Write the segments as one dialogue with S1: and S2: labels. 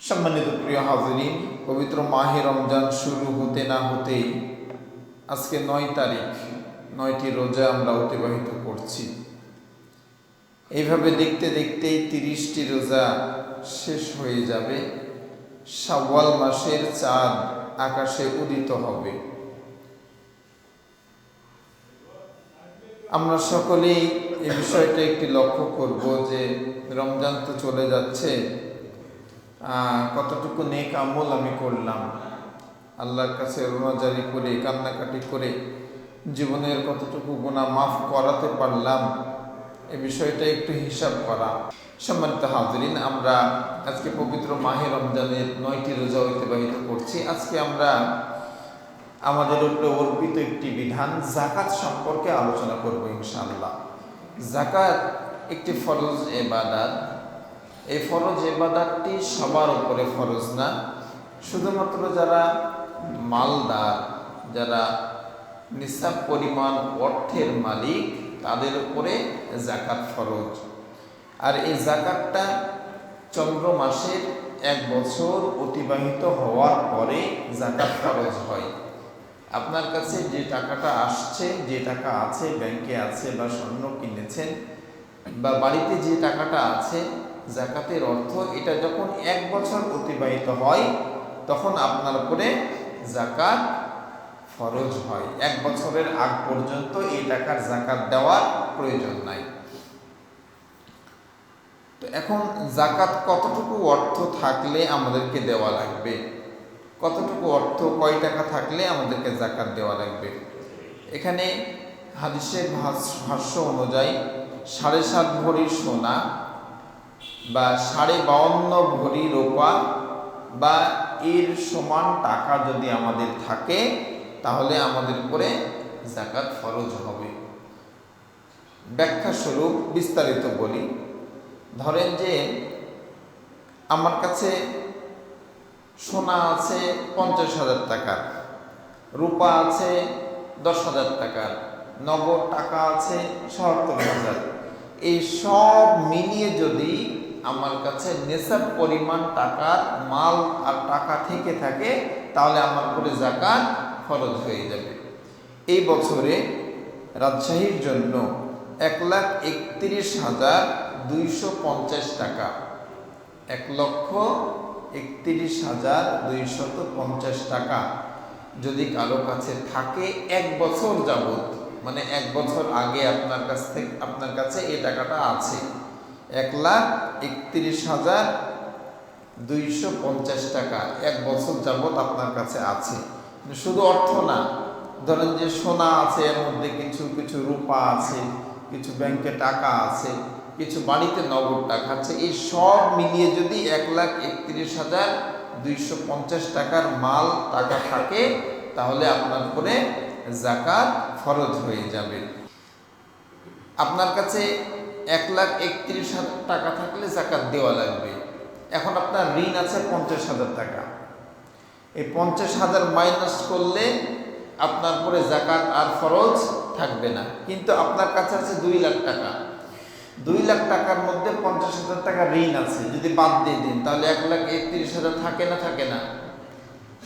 S1: সম্মানিত প্রিয় হাজিরিন, পবিত্র মাহে রমজান শুরু হতে না হতেই আজকে 9 তারিখ, 9টি রোজা আমরা অতিবাহিত করছি। এইভাবে দেখতে দেখতেই 30টি রোজা শেষ হয়ে যাবে। শাওয়াল মাসের চাঁদ আকাশে উদিত হবে। আমরা সকলেই এই বিষয়টা একটি লক্ষ্য করব যে রমজান তো চলে যাচ্ছে, কতটুকু নেক আমল আমি করলাম, আল্লাহর কাছে রোনাজারি করে কান্নাকাটি করে জীবনের কতটুকু গুনাহ মাফ করাতে পারলাম, এই বিষয়টা একটু হিসাব করা। সম্মানিত হাজিরিন, আমরা আজকে পবিত্র মাহে রমজানের 9টি রোজা অতিবাহিত করছি। আজকে আমরা আমাদের উপরে অর্পিত একটি বিধান যাকাত সম্পর্কে আলোচনা করব ইনশাআল্লাহ। যাকাত একটি ফরজ ইবাদত। এই ফরজ ইবাদতটি সবার উপরে ফরজ না, শুধুমাত্র যারা মালদার, যারা নিসাব পরিমাণ অর্থের মালিক, তাদের উপরে যাকাত ফরজ। আর এই যাকাতটা চন্দ্র মাসের 1 বছর অতিবাহিত হওয়ার পরে যাকাত ফরজ হয়। আপনার কাছে যে টাকাটা আসছে, যে টাকা আছে, ব্যাংকে আছে বা স্বর্ণ কিনেছেন বা বাড়িতে যে টাকাটা আছে, যাকাতের অর্থ এটা যখন 1 বছর অতিবাহিত হয় তখন আপনার উপরে যাকাত ফরজ হয়। 1 বছরের আগ পর্যন্ত এই টাকার যাকাত দেওয়ার প্রয়োজন নাই। তো এখন যাকাত কতটুকু অর্থ থাকলে আমাদেরকে দেওয়া লাগবে, কতটুকু অর্থ, কয় টাকা থাকলে আমাদেরকে যাকাত দেওয়া লাগবে? এখানে হাদিসের ভাষ্য অনুযায়ী 7.5 ভরি সোনা বা 52.5 ভরি রূপা বা এর সমান টাকা যদি আমাদের থাকে তাহলে আমাদের উপরে যাকাত ফরজ হবে। ব্যাখ্যা স্বরূপ বিস্তারিত বলি। ধরেন যে আমার কাছে সোনা আছে 50,000 টাকার, রূপা আছে 10,000 টাকার, নগদ টাকা আছে 77,000। এই সব মিলিয়ে যদি আমার কাছে নেশাব পরিমাণ টাকার মাল আর টাকা থেকে থাকে তাহলে আমার উপরে যাকাত ফরজ হয়ে যাবে। এই বছরে রাজশাহীর জন্য 1,31,250 টাকা, 1,31,250 টাকা যদি কারো কাছে থাকে 1 বছর যাবত, মানে 1 বছর আগে আপনার কাছে এই টাকাটা আছে, 1,31,250 টাকা 1 বছর যাবত আপনার কাছে আছে। শুধু অর্থ না, ধরেন যে সোনা আছে, এর মধ্যে কিছু কিছু রূপা আছে, কিছু ব্যাংকে টাকা আছে, কিছু বাড়িতে নগদ টাকা আছে, এই সব মিলিয়ে যদি 1,31,250 টাকার মাল টাকা থাকে তাহলে আপনার উপরে যাকাত ফরজ হয়ে যাবে। আপনার কাছে 1,31,000 টাকা থাকলে যাকাত দেওয়া লাগবে। এখন আপনার ঋণ আছে 50,000 টাকা, এই 50,000 মাইনাস করলে আপনার উপরে যাকাত আর ফরজ থাকবে না। কিন্তু আপনার কাছে আছে 2 লাখ টাকা, 2 লাখ টাকার মধ্যে 50,000 টাকা ঋণ আছে, যদি বাদ দিয়ে দিন তাহলে 1,31,000 থাকে না,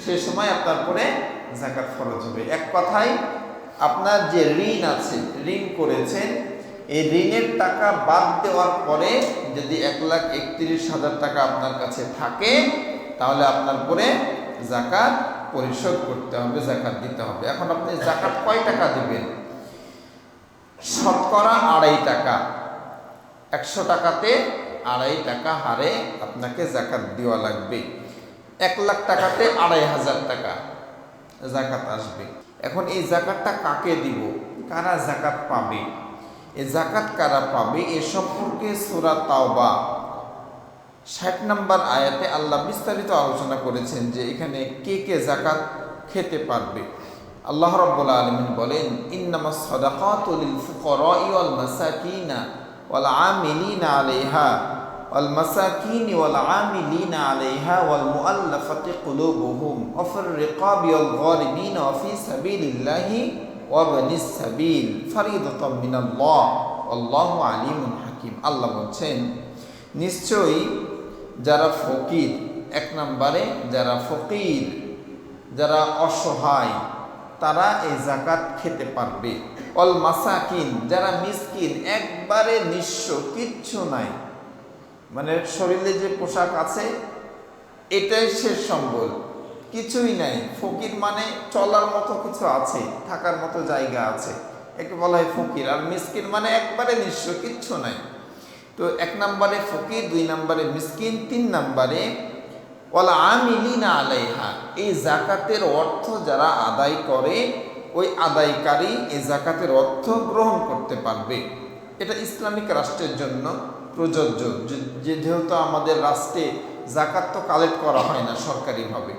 S1: সে সময় আপনার উপরে যাকাত ফরজ হবে। এক কথায় আপনার যে ঋণ আছে, ঋণ করেছেন, এই ঋণের টাকা বাদ দেওয়ার পরে যদি 1,31,000 টাকা আপনার কাছে থাকে তাহলে আপনার উপরে যাকাত পরিশোধ করতে হবে, যাকাত দিতে হবে। এখন আপনি যাকাত কয় টাকা দিবেন? শতকরা 2.5 টাকা, 100 টাকাতে 2.5 টাকা হারে আপনাকে যাকাত দেওয়া লাগবে। 1 লাখ টাকাতে 2,500 টাকা যাকাত আসবে। এখন এই যাকাতটা কাকে দিব, কারা যাকাত পাবে, এই যাকাত কারা পাবে, এ সম্পর্কে সূরা তাওবা 60 নম্বর আয়াতে আল্লাহ বিস্তারিত আলোচনা করেছেন যে এখানে কে কে যাকাত খেতে পারবে। আল্লাহ রাব্বুল আলামিন বলেন, ইন্নামাস সাদাকাতু লিল ফুকারাই ওয়াল মাসাকিনা ওয়াল আমিলিনা আলাইহা ওয়াল মাসাকিনি ওয়াল আমিলিনা আলাইহা ওয়াল মুআল্লাফাতি কুলুবুহুম ওয়া ফির রিকাবি ওয়াল গারিমিনা ওয়া ফি সাবিলিল্লাহি ওয়া বানিস সাবিল ফারিদাতাম মিনাল্লাহ আল্লাহু আলিমুন হাকিম। আল্লাহ বলছেন, নিশ্চয়ই যারা ফকির এক নম্বরে যারা ফকির, যারা অসহায়, তারা এই জাকাত খেতে পারবে। অল মাসাকিন, যারা মিসকিন, একবারে নিঃস্ব, কিচ্ছু নাই, মানে শরীরে যে পোশাক আছে এটাই শেষ সম্বল, কিছুই নাই। ফকির মানে চলার মতো কিছু আছে, থাকার মতো জায়গা আছে, একে বলা হয় ফকির। আর মিসকিন মানে একবারে নিঃস্ব, কিচ্ছু নাই। তো এক নম্বরে ফকির, দুই নম্বরে মিসকিন, তিন নম্বরে ওয়াল আমিলিনা আলাইহা, এই জাকাতের অর্থ যারা আদায় করে, ওই আদায়কারী এই জাকাতের অর্থ গ্রহণ করতে পারবে। এটা ইসলামিক রাষ্ট্রের জন্য প্রযোজ্য, যেহেতু আমাদের রাষ্ট্রে জাকাত তো কালেক্ট করা হয় না সরকারিভাবে।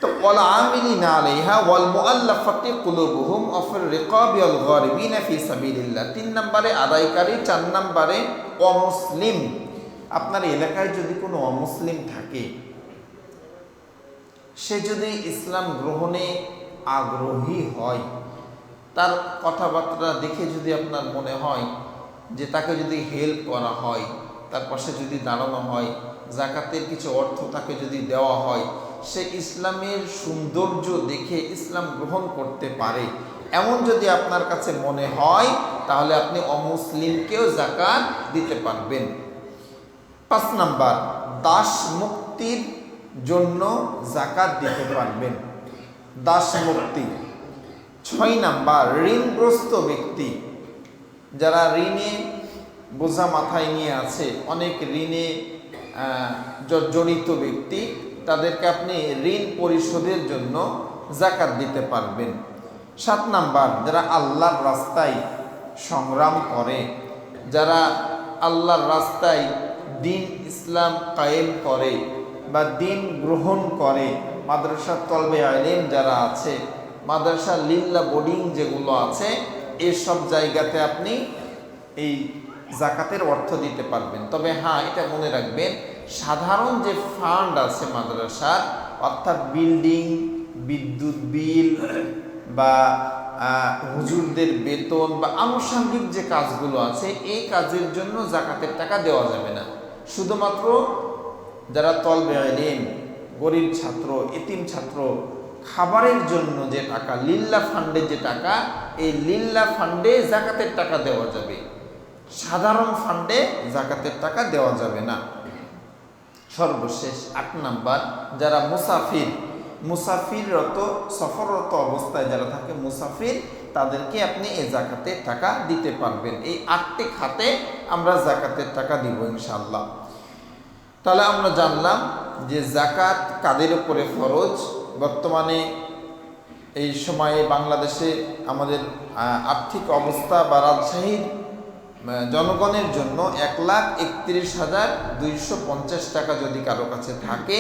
S1: তো ওয়াল আমিলিনা আলাইহা ওয়াল মুআল্লাফাতি কুলুবুহুম ওয়া ফির রিকাবি ওয়াল গারিমিনা ফি সাবিলিল্লাহ। তিন নম্বরে আদায়কারী, চার নম্বরে অমুসলিম। আপনার এলাকায় যদি কোনো অমুসলিম থাকে, সে যদি ইসলাম গ্রহণে আগ্রহী হয়, তার কথাবার্তা দেখে যদি আপনার মনে হয় যে তাকে যদি হেল্প করা হয়, তার পাশে যদি দাঁড়ানো হয়, জাকাতের কিছু অর্থ তাকে যদি দেওয়া হয়, সে ইসলামের সৌন্দর্য দেখে ইসলাম গ্রহণ করতে পারে, এমন যদি আপনার কাছে মনে হয়, তাহলে আপনি অমুসলিমকেও জাকাত দিতে পারবেন। 5 নাম্বার, দাস মুক্তির জন্য জাকাত দিতে পারবেন, দাস মুক্তি। 6 নাম্বার, ঋণগ্রস্ত ব্যক্তি, যারা ঋণে বোঝা মাথায় নিয়ে আছে, অনেক ঋণে জড়িত ব্যক্তি, তাদেরকে আপনি ঋণ পরিশোধের জন্য জাকাত দিতে পারবেন। 7 নাম্বার, যারা আল্লাহর রাস্তায় সংগ্রাম করে, যারা আল্লাহর রাস্তায় দিন ইসলাম কায়েম করে বা দিন গ্রহণ করে, মাদ্রাসা তলবে আইলেম যারা আছে, মাদ্রাসা লিল্লা বোর্ডিং যেগুলো আছে, এসব জায়গাতে আপনি এই জাকাতের অর্থ দিতে পারবেন। তবে হ্যাঁ, এটা মনে রাখবেন, সাধারণ যে ফান্ড আছে মাদ্রাসার, অর্থাৎ বিল্ডিং, বিদ্যুৎ বিল বা হুজুরদের বেতন বা আনুষঙ্গিক যে কাজগুলো আছে, এই কাজের জন্য জাকাতের টাকা দেওয়া যাবে না। শুধুমাত্র যারা তলবে ইলম, গরিব ছাত্র, এতিম ছাত্র, খাবারের জন্য যে টাকা, লিল্লা ফান্ডে যে টাকা, এই লিল্লা ফান্ডে জাকাতের টাকা দেওয়া যাবে, সাধারণ ফান্ডে জাকাতের টাকা দেওয়া যাবে না। সর্বশেষ 8 নাম্বার, যারা মুসাফির, মুসাফিররত, সফররত অবস্থায় যারা থাকে মুসাফির, তাদেরকে আপনি এই জাকাতের টাকা দিতে পারবেন। এই 8টি খাতে আমরা জাকাতের টাকা দিব ইনশাআল্লাহ। তাহলে আমরা জানলাম যে জাকাত কাদের উপরে ফরজ। বর্তমানে এই সময়ে বাংলাদেশে আমাদের আর্থিক অবস্থা বা রাজশাহীর জনগণের জন্য 1,31,250 টাকা যদি কারো কাছে থাকে,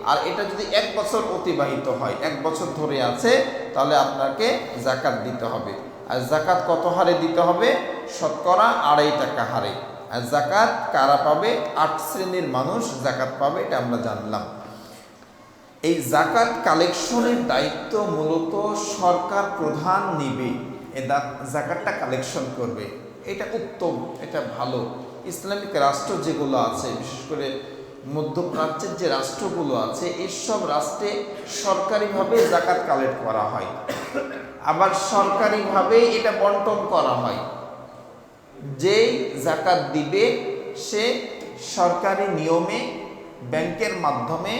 S1: আর এটা যদি 1 বছর অতিবাহিত হয়, 1 বছর ধরে আছে, তাহলে আপনাকে জাকাত দিতে হবে। আর জাকাত কত হারে দিতে হবে? শতকরা 2.5 টাকা হারে। আর জাকাত কারা পাবে? 8 শ্রেণীর মানুষ জাকাত পাবে, এটা আমরা জানলাম। এই জাকাত কালেকশনের দায়িত্ব মূলত সরকার প্রধান নিবে, এই জাকাতটা কালেকশন করবে। এটা উত্তম, এটা ভালো। ইসলামিক রাষ্ট্র যেগুলো আছে, বিশেষ করে মধ্যপ্রাচ্যের যে রাষ্ট্রগুলো আছে, এইসব রাষ্ট্রে সরকারিভাবে জাকাত কালেক্ট করা হয়, আবার সরকারিভাবে এটা বন্টন করা হয়। যেই জাকাত দিবে সে সরকারি নিয়মে ব্যাংকের মাধ্যমে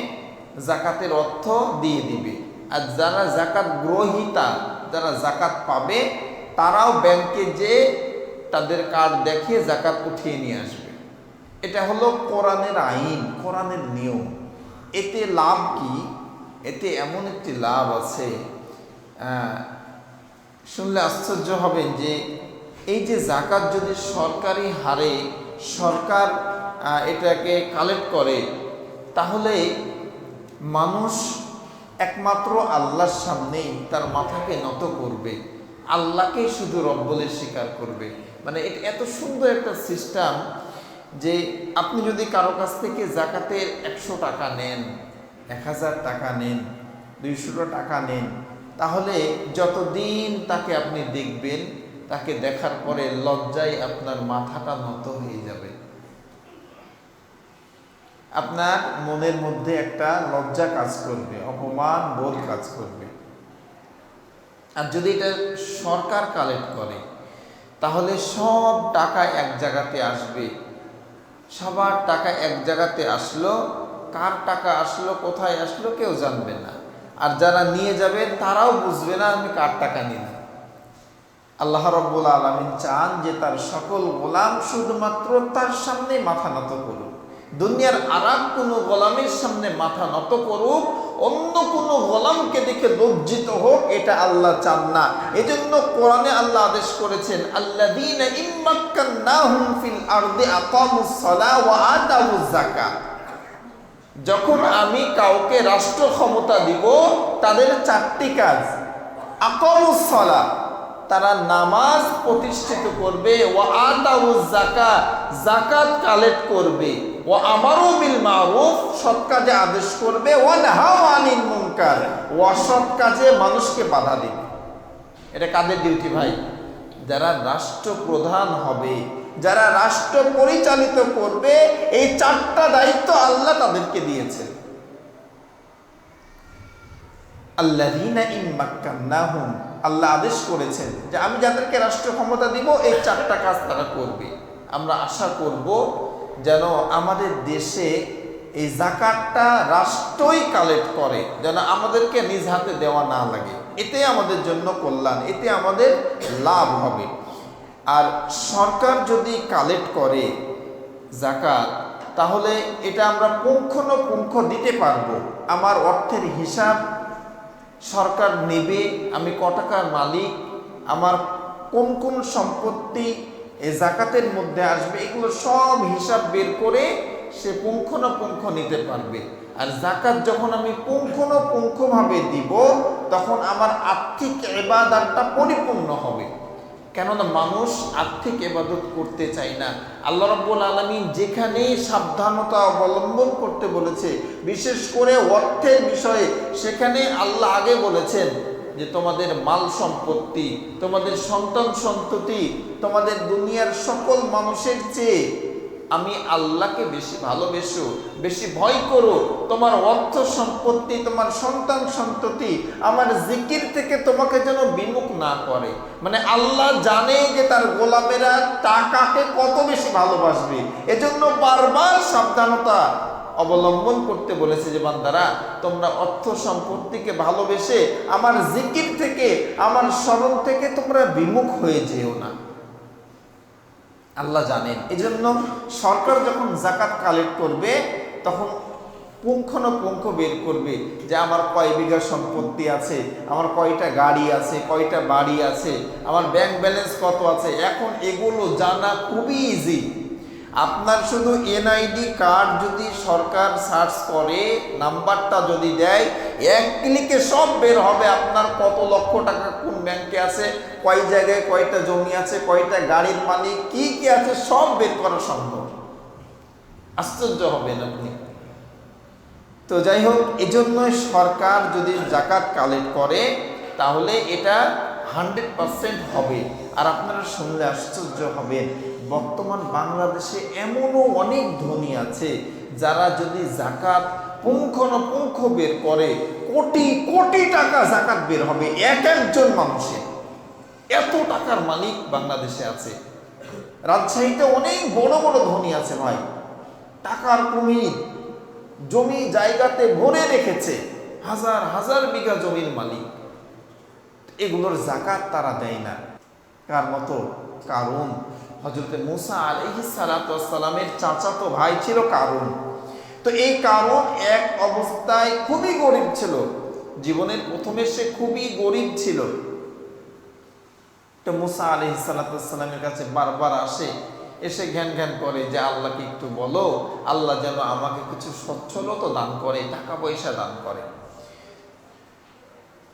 S1: জাকাতের অর্থ দিয়ে দিবে, আর যারা জাকাত গ্রহীতা, যারা জাকাত পাবে, তারাও ব্যাংকে যে তাদের কার্ড দেখিয়ে জাকাত উঠিয়ে নিয়ে আসবে। এটা হলো কোরআনের আইন, কোরআনের নিয়ম। এতে লাভ কি? এতে এমন একটি লাভ আছে, শুনলে আশ্চর্য হবেন যে এই যে জাকাত যদি সরকারি হারে সরকার এটাকে কালেক্ট করে, তাহলে মানুষ একমাত্র আল্লাহর সামনেই তার মাথাকে নত করবে, আল্লাহকেই শুধু রব বলে স্বীকার করবে। মানে এটা এত সুন্দর একটা সিস্টেম যে আপনি যদি কারো কাছ থেকে জাকাতের 100 টাকা নেন, 1000 টাকা নেন, 200 টাকা নেন, তাহলে যতদিন তাকে আপনি দেখবেন, তাকে দেখার পরে লজ্জায় আপনার মাথাটা নত হয়ে যাবে। আপনার মনের মধ্যে একটা লজ্জা কাজ করবে, অপমান বোধ কাজ করবে। আর যদি এটা সরকার কালেক্ট করে তাহলে সব টাকা এক জায়গাতে আসবে, সবার টাকা এক জায়গাতে আসলো, কার টাকা আসলো কোথায় আসলো কেউ জানবে না, আর যারা নিয়ে যাবে তারাও বুঝবে না আমি কার টাকা নিলাম। আল্লাহ রাব্বুল আলামিন চান যে তার সকল গোলাম শুধুমাত্র তার সামনে মাথা নত করুক, দুনিয়ার আর কোনো গোলামের সামনে মাথা নত করুক, অন্য কোনো গোলামকে দেখে লজ্জিত হোক, এটা আল্লাহ চান না। এজন্য কোরআনে আল্লাহ আদেশ করেছেন, আল্লাযীনা ইম্মাক্কান্নাহুম ফিল আরদি আকামুস সালাহ ওয়া আতাউজ যাকাত। যখন আমি কাউকে রাষ্ট্র ক্ষমতা দিব তাদের চারটি কাজ। আকামুস সালাহ, তারা নামাজ প্রতিষ্ঠিত করবে, ওয়া আতাউজ যাকাত, যাকাত কালেক্ট করবে, ওয়া আমারু বিল মারুফ, সৎ কাজে আদেশ করবে, ওয়া নাহাউ আনিল মুনকার, অসৎ কাজে মানুষকে বাধা দিবে। এটা কাদের ডিউটি ভাই? যারা রাষ্ট্রপ্রধান হবে, যারা রাষ্ট্র পরিচালিত করবে, এই চারটা দায়িত্ব আল্লাহ তাদেরকে দিয়েছেন। আল্লাযীনা ইম্মাক্কান্নাহুম, আল্লাহ আদেশ করেছেন যে আমি যাদেরকে রাষ্ট্র ক্ষমতা দিব এই চারটা কাজ তারা করবে। আমরা আশা করব যেন আমাদের দেশে এই যাকাতটা রাষ্ট্রই কালেক্ট করে, যেন আমাদেরকে নিজ হাতে দেওয়া না লাগে। এতে আমাদের জন্য কল্যাণ, এতে আমাদের লাভ হবে। আর সরকার যদি কালেক্ট করে যাকাত, তাহলে এটা আমরা পুঙ্খানুপুঙ্খ দিতে পারবো। আমার অর্থের হিসাব সরকার নেবে, আমি ক টাকার মালিক, আমার কোন কোন সম্পত্তি এই যাকাতের মধ্যে আসবে, এগুলো সব হিসাব বের করে সে পুঙ্খানুপুঙ্খ নিতে পারবে। আর যাকাত যখন আমি পুঙ্খানুপুঙ্খভাবে দিব তখন আমার আর্থিক ইবাদতটা পরিপূর্ণ হবে। কেননা মানুষ আর্থিক ইবাদত করতে চায় না। আল্লাহ রাব্বুল আলামিন যেখানে সাবধানতা অবলম্বন করতে বলেছে, বিশেষ করে অর্থের বিষয়ে, সেখানে আল্লাহ আগে বলেছেন যে তোমাদের মাল সম্পত্তি, তোমাদের সন্তান সন্ততি, তোমাদের দুনিয়ার সকল মানুষের চেয়ে আমি আল্লাহকে বেশি ভালোবেসো, বেশি ভয় করো। তোমার অর্থ সম্পত্তি, তোমার সন্তান সন্ততি আমার জিকির থেকে তোমাকে যেন বিমুখ না করে। মানে আল্লাহ জানে যে তার গোলামেরা টাকাকে কত বেশি ভালোবাসবে, এজন্য বারবার সাবধানতা অবলম্বন করতে বলেছে যে বান্দারা তোমরা অর্থ সম্পত্তিকে ভালোবেসে আমার জিকির থেকে, আমার স্মরণ থেকে তোমরা বিমুখ হয়ে যেও না। আল্লাহ জানেন। এজন্য সরকার যখন যাকাত কালেক্ট করবে তখন পুঙ্খানুপুঙ্খ বের করবে যে আমার কয় বিঘা সম্পত্তি আছে, আমার কয়টা গাড়ি আছে, কয়টা বাড়ি আছে, আমার ব্যাংক ব্যালেন্স কত আছে। এখন এগুলো জানা খুবই ইজি। আপনার শুধু এনআইডি কার্ড যদি সরকার সার্চ করে, নাম্বারটা যদি দেয়, এক ক্লিকে সব বের হবে। আপনার কত লক্ষ টাকা কোন ব্যাংকে আছে, কয় জায়গায় কয়টা জমি আছে, কয়টা গাড়ির মালিক, কি কি আছে, সব বের করা সম্ভব। আশ্চর্য হবেন আপনি। তো যাই হোক, এজন্য সরকার যদি যাকাত কালেক্ট করে তাহলে এটা 100% হবে। আর আপনারা শুনলে আশ্চর্য হবেন, বর্তমান বাংলাদেশে এমনও অনেক ধনী আছে যারা যদি যাকাত পুঙ্খানুপুঙ্খ বের করে কোটি কোটি টাকা যাকাত বের হবে এক একজন মানুষের। এত টাকার মালিক বাংলাদেশে আছে। রাজশাহীতে অনেক বড় বড় ধনী আছে ভাই, টাকার কুমির, জমি জায়গাতে ভরে রেখেছে, হাজার হাজার বিঘা জমির মালিক। এগুলোর যাকাত তারা দেয় না। কার মতো? কারুন। হযরত মূসা আলাইহিস সালাতু ওয়াস সালামের চাচাতো ভাই ছিল কারুন। তো এই কারুন এক অবস্থায় খুবই গরিব ছিল, জীবনের প্রথমে সে খুবই গরিব ছিল। তো মূসা আলাইহিস সালাতু ওয়াস সালামের কাছে বারবার আসে, এসে ঘ্যান ঘ্যান করে যে আল্লাহকে একটু বলো, আল্লাহ যেন আমাকে কিছু সচ্ছলতা দান করে, টাকা পয়সা দান করে।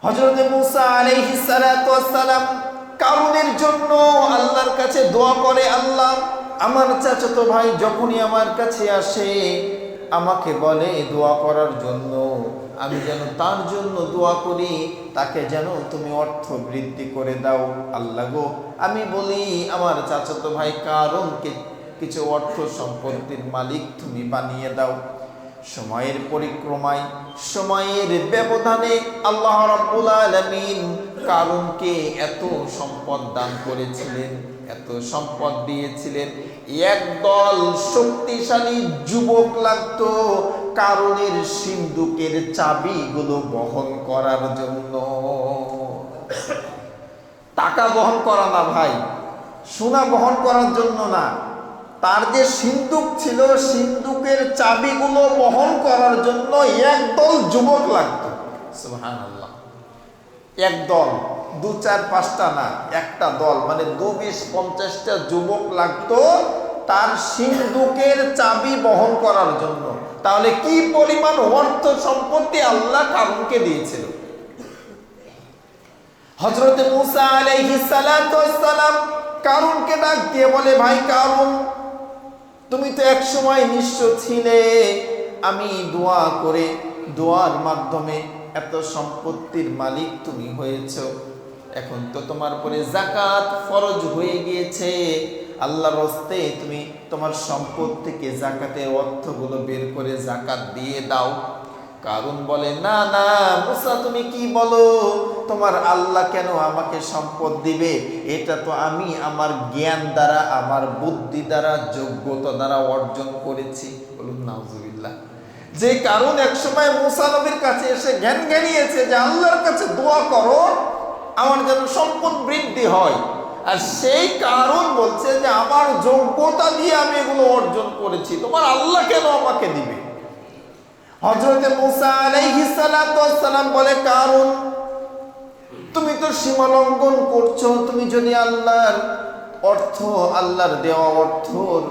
S1: হযরত মূসা আলাইহিস সালাতু ওয়াস সালাম কারুনের জন্য আল্লাহর কাছে দোয়া করে, আল্লাহ আমার চাচাতো ভাই যখনই আমার কাছে আসে আমাকে বলে দোয়া করার জন্য, আমি যেন তার জন্য দোয়া করি, তাকে যেন তুমি অর্থ বৃদ্ধি করে দাও। আল্লাহ গো, আমি বলি আমার চাচাতো ভাই কারুনকে কিছু অর্থ সম্পত্তির মালিক তুমি বানিয়ে দাও। সময়ের পরিক্রমায়, সময়ের ব্যবধানে আল্লাহ রাব্বুল আলামিন কারুনকে এত সম্পদ দান করেছিলেন, এত সম্পদ দিয়েছিলেন। একদল শক্তিশালী যুবক লাগতো কারুনের সিন্ধুকের চাবিগুলো বহন করার জন্য। টাকা বহন করা না ভাই, সোনা বহন করার জন্য না, তার যে সিন্ধুক ছিল সিন্ধুকের চাবিগুলো বহন করার জন্য একদল যুবক লাগতো। সুবহানাল্লাহ। একদল, 2, 4, 5টা না, একটা দল, মানে 20-50টা যুবক লাগতো তার সিন্ধুকের চাবি বহন করার জন্য। তাহলে কি পরিমাণ অর্থ সম্পত্তি আল্লাহ কারুনকে দিয়েছিল। হযরত মূসা আলাইহিস সালাতু ওয়াস সালাম কারুনকে ডাক দিয়ে বলে, ভাই কারুন, তুমি তো এক সময় নিঃস্ব ছিলে, আমি দোয়া করে, দোয়ার মাধ্যমে এত সম্পত্তির মালিক তুমি হয়েছো। এখন তো তোমার উপরে যাকাত ফরজ হয়ে গিয়েছে, আল্লাহর রাস্তে তুমি তোমার সম্পদ থেকে যাকাতের অর্থগুলো বের করে যাকাত দিয়ে দাও। কারুন বলে, না না মূসা, তুমি কি বলো, তোমার আল্লাহ কেন আমাকে সম্পদ দিবে? এটা তো আমি আমার জ্ঞান দ্বারা, আমার বুদ্ধি দ্বারা, যোগ্যতা দ্বারা অর্জন করেছি। বলুন নাউজুবিল্লাহ। যে কারুন একসময় মূসা নবীর কাছে এসে জ্ঞান জ্ঞানিয়েছে যে আল্লাহর কাছে দোয়া করো আমার যেন সম্পদ বৃদ্ধি হয়, আর সেই কারুন বলছে যে আমার যোগ্যতা দিয়ে আমি এগুলো অর্জন করেছি, তোমার আল্লাহ কেন আমাকে দিবে? হযরত মূসা আলাইহিস সালাতু ওয়াস সালাম বলে, কারুন, তুমি তো সীমা লঙ্ঘন করছো। তুমি যদি আল্লাহর অর্থ, আল্লাহর দেওয়া অর্থর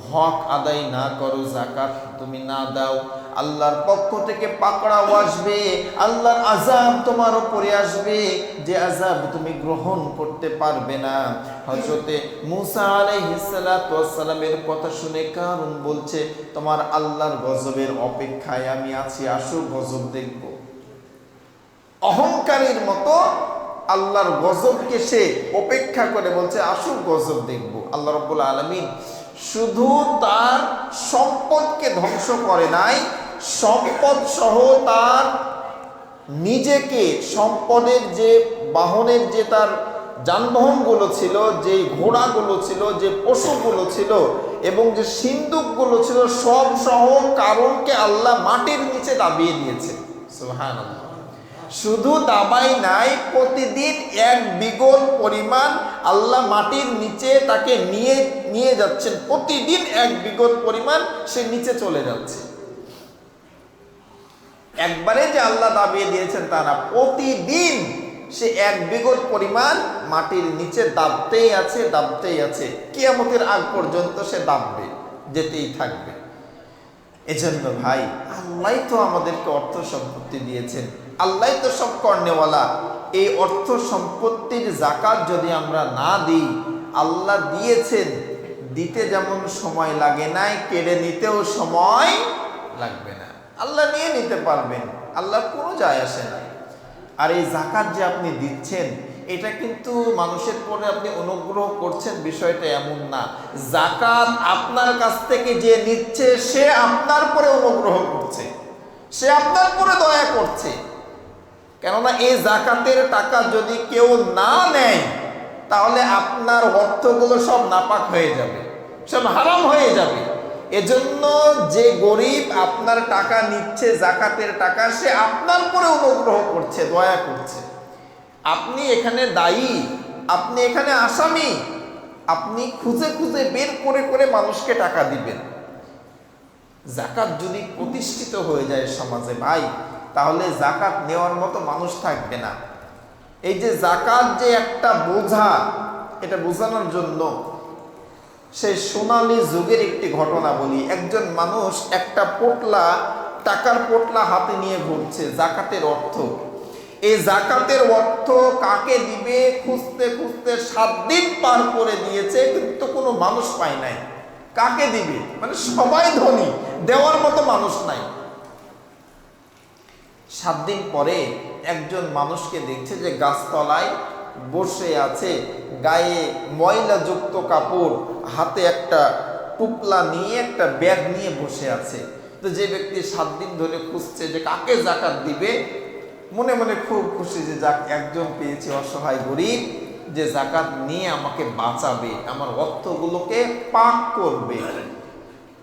S1: হক আদায় না করো, যাকাত তুমি না দাও, আল্লাহর পক্ষ থেকে পাকড়াও আসবে, আল্লাহর আযাব তোমার উপরে আসবে, যে আযাব তুমি গ্রহণ করতে পারবে না। হযরত মূসা আলাইহিস সালাতু ওয়াস সালামের কথা শুনে কারুন বলছে, তোমার আল্লাহর গজবের অপেক্ষায় আমি আছি, আসো গজব দেখব। অহংকারের মতো আল্লাহর গজবকে সে অপেক্ষা করে বলছে, আসো গজব দেখব। আল্লাহ রাব্বুল আলামিন শুধু তার সম্পদকে ধ্বংস করে নাই, সম্পদ সহ তার নিজেকে, সম্পদের যে বাহনের যে তার যানবাহনগুলো ছিল, যে ঘোড়াগুলো ছিল, যে পশুগুলো ছিল এবং যে সিন্ধুকগুলো ছিল, সব সহ কারুনকে আল্লাহ মাটির নিচে দাবিয়ে দিয়েছে। সুবহানাল্লাহ। শুধু দাবাই নাই, প্রতিদিন 1 বিঘত পরিমাণ আল্লাহ মাটির নিচে তাকে নিয়ে যাচ্ছেন। প্রতিদিন 1 বিঘত পরিমাণ সে নিচে চলে যাচ্ছে। একবারে যে আল্লাহ দাবিয়ে দিয়েছেন তা না, প্রতিদিন সে 1 বিঘত পরিমাণ মাটির নিচে দাবতেই আছে, দাবতেই আছে। কিয়ামতের আগ পর্যন্ত সে দাববে, যেতেই থাকবে। এজন্য ভাই, আল্লাহ তো আমাদেরকে অর্থ সম্পত্তি দিয়েছেন, আল্লাহ তো সব কর্নেওয়ালা। এই অর্থ সম্পত্তির যাকাত যদি আমরা না দিই, আল্লাহ দিয়েছেন, দিতে যেমন সময় লাগে নাই, কেড়ে নিতেও সময় লাগবে না। আল্লাহ নিয়ে নিতে পারবেন, আল্লাহ কোনো যায় আসে না। আর এই যাকাত যে আপনি দিচ্ছেন, এটা কিন্তু মানুষের পরে আপনি অনুগ্রহ করছেন, বিষয়টা এমন না। যাকাত আপনার কাছ থেকে যে নিচ্ছে সে আপনার পরে অনুগ্রহ করছে, সে আপনার পরে দয়া করছে। কেননা এই যাকাতের টাকা যদি কেউ না নেয়, তাহলে আপনার অর্থগুলো সব নাপাক হয়ে যাবে, সব হারাম হয়ে যাবে। এজন্য যে গরিব আপনার টাকা নিচ্ছে, যাকাতের টাকা, সে আপনার পরে অনুগ্রহ করছে, দয়া করছে। আপনি এখানে দায়ী, আপনি এখানে আসামি। আপনি খুঁজে খুঁজে বের করে করে মানুষকে টাকা দিবেন। যাকাত যদি প্রতিষ্ঠিত হয়ে যায় সমাজে ভাই, তাহলে যাকাত নেওয়ার মতো মানুষ থাকবে না। এই যে যাকাত যে একটা বোঝা, এটা বোঝানোর জন্য সেই সোনালী যুগের একটি ঘটনা বলি। একজন মানুষ একটা পোটলা, টাকার পোটলা হাতে নিয়ে ঘুরছে, যাকাতের অর্থ। এই যাকাতের অর্থ কাকে দিবে খুঁজতে খুঁজতে 7 দিন পার করে দিয়েছে, কিন্তু কোনো মানুষ পায় নাই। কাকে দিবে, মানে সবাই ধনী, দেওয়ার মতো মানুষ নাই। 7 দিন পরে একজন মানুষকে দেখছে যে গাছতলায় বসে আছে, গায়ে ময়লাযুক্ত কাপড়, হাতে একটা টুপলা নিয়ে, একটা ব্যাগ নিয়ে বসে আছে। তো যে ব্যক্তি 7 দিন ধরে খুঁজছে যে কাকে জাকাত দিবে, মনে মনে খুব খুশি যে যাক একজন পেয়েছি অসহায় গরিব, যে জাকাত নিয়ে আমাকে বাঁচাবে, আমার অর্থগুলোকে পাক করবে।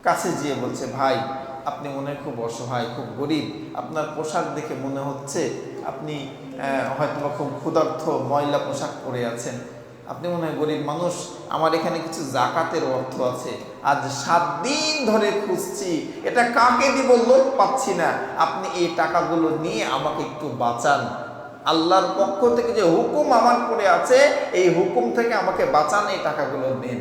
S1: কাছে যেয়ে বলছে, ভাই আপনি মনে হয় খুব অসহায়, খুব গরিব, আপনার পোশাক দেখে মনে হচ্ছে আপনি হয়তো খুব ক্ষুধার্ত, ময়লা পোশাক পরে আছেন, আপনি মনে হয় গরিব মানুষ, আমার এখানে কিছু জাকাতের অর্থ আছে, আজ 7 দিন ধরে খুঁজছি, এটা কাকে দিব লোক পাচ্ছি না, আপনি এই টাকাগুলো নিয়ে আমাকে একটু বাঁচান, আল্লাহর পক্ষ থেকে যে হুকুম আমার পরে আছে এই হুকুম থেকে আমাকে বাঁচান, এই টাকাগুলো দিন।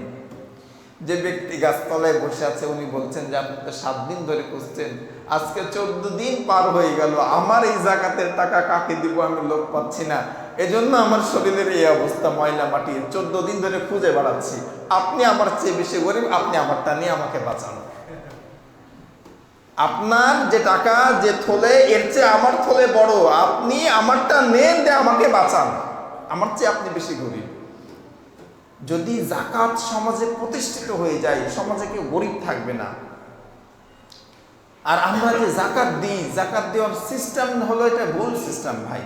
S1: যে ব্যক্তি গাছতলায় বসে আছে উনি বলছেন যে আপনি তো 7 দিন ধরে খুঁজছেন, আজকে 14 দিন পার হয়ে গেল, আমার এই জাকাতের টাকা কাকে দিব আমি লোক পাচ্ছি না, এজন্য আমার শরীরের এই অবস্থা, ময়লা মাটি, 14 দিন ধরে খুঁজে বেড়াচ্ছি, আপনি আমার চেয়ে বেশি গরিব, আপনি আমারটা নিয়ে আমাকে বাঁচান। আপনার যে টাকা যে থলে এর চেয়ে আমার থলে বড়, আপনি আমারটা নেন দিয়ে আমাকে বাঁচান, আমার চেয়ে আপনি বেশি গরিব। যদি জাকাত সমাজে প্রতিষ্ঠিত হয়ে যায়, সমাজে কেউ গরিব থাকবে না। আর আমরা যে জাকাত দিই, জাকাত দেওয়ার সিস্টেম হলো এটা ভুল সিস্টেম ভাই।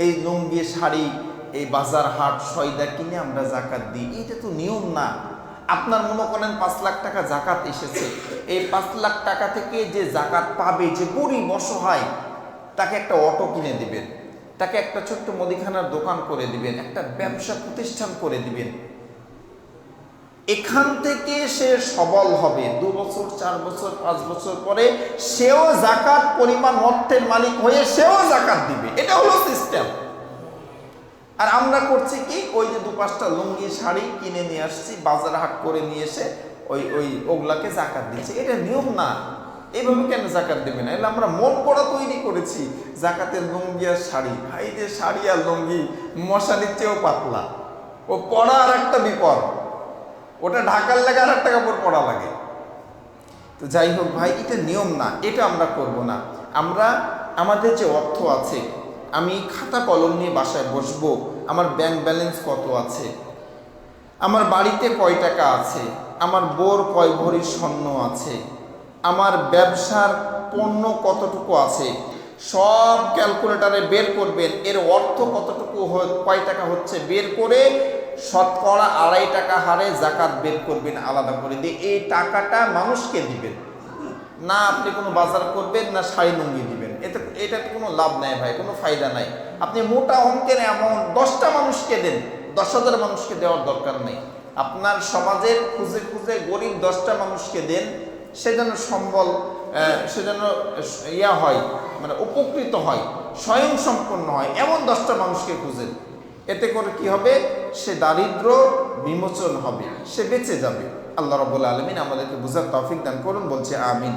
S1: এই লুঙ্গি শাড়ি, এই বাজার হাট সয়দা কিনে আমরা জাকাত দিই, এটা তো নিয়ম না। আপনার মনে করেন 5 লাখ টাকা জাকাত এসেছে, এই 5 লাখ টাকা থেকে যে জাকাত পাবে, যে গরিব অসহায়, তাকে একটা অটো কিনে দিবেন, তাকে একটা ছোট্ট মুদিখানার দোকান করে দিবেন, একটা ব্যবসা প্রতিষ্ঠান করে দিবেন। এখান থেকে সে সবল হবে, 2 বছর 4 বছর 5 বছর পরে সেও জাকাত পরিমাণ অর্থের মালিক হয়ে সেও জাকাত দিবে। এটা হলো সিস্টেম। আর আমরা করছি কি, ওই যে 2-5টা লুঙ্গি শাড়ি কিনে নিয়ে আসছি, বাজার হাট করে নিয়ে এসে ওগুলাকে জাকাত দিচ্ছি, এটা নিয়ম না। এইভাবে কেন জাকাত দেবে না? এলে আমরা মন করা তৈরি করেছি জাকাতের লুঙ্গি আর শাড়ি। ভাই যে শাড়ি আর লুঙ্গি মশারির চেয়েও পাতলা, ও পড়া আর একটা বিপদ, ওটা ঢাকার লাগে আর একটা কাপড় পরা লাগে। তো যাই হোক ভাই, এটা নিয়ম না, এটা আমরা করব না। আমরা আমাদের যে অর্থ আছে, আমি খাতা কলম নিয়ে বাসায় বসবো, আমার ব্যাংক ব্যালেন্স কত আছে, আমার বাড়িতে কয় টাকা আছে, আমার বোর কয় ভরি স্বর্ণ আছে, আমার ব্যবসার পণ্য কতটুকু আছে, সব ক্যালকুলেটারে বের করবেন, এর অর্থ কতটুকু কয় টাকা হচ্ছে বের করে শতকরা 2.5 টাকা হারে জাকাত বের করবেন আলাদা করে দিয়ে, এই টাকাটা মানুষকে দিবেন না। আপনি কোনো বাজার করবেন না শাড়ি লুঙ্গি দিবেন, এটাতে কোনো লাভ নাই ভাই, কোনো ফায়দা নাই। আপনি মোটা অঙ্কের অ্যামাউন্ট 10টা মানুষকে দেন, 10,000 মানুষকে দেওয়ার দরকার নেই। আপনার সমাজের খুঁজে খুঁজে গরিব 10টা মানুষকে দেন, সে যেন সম্বল, সে যেন হয়, মানে উপকৃত হয়, স্বয়ং সম্পন্ন হয়, এমন 10টা মানুষকে খুঁজেন। এতে করে কি হবে, সে দারিদ্র বিমোচন হবে, সে বেঁচে যাবে। আল্লাহ রাব্বুল আলামিন আমাদেরকে বুঝার তৌফিক দান করুন, বলছে আমিন।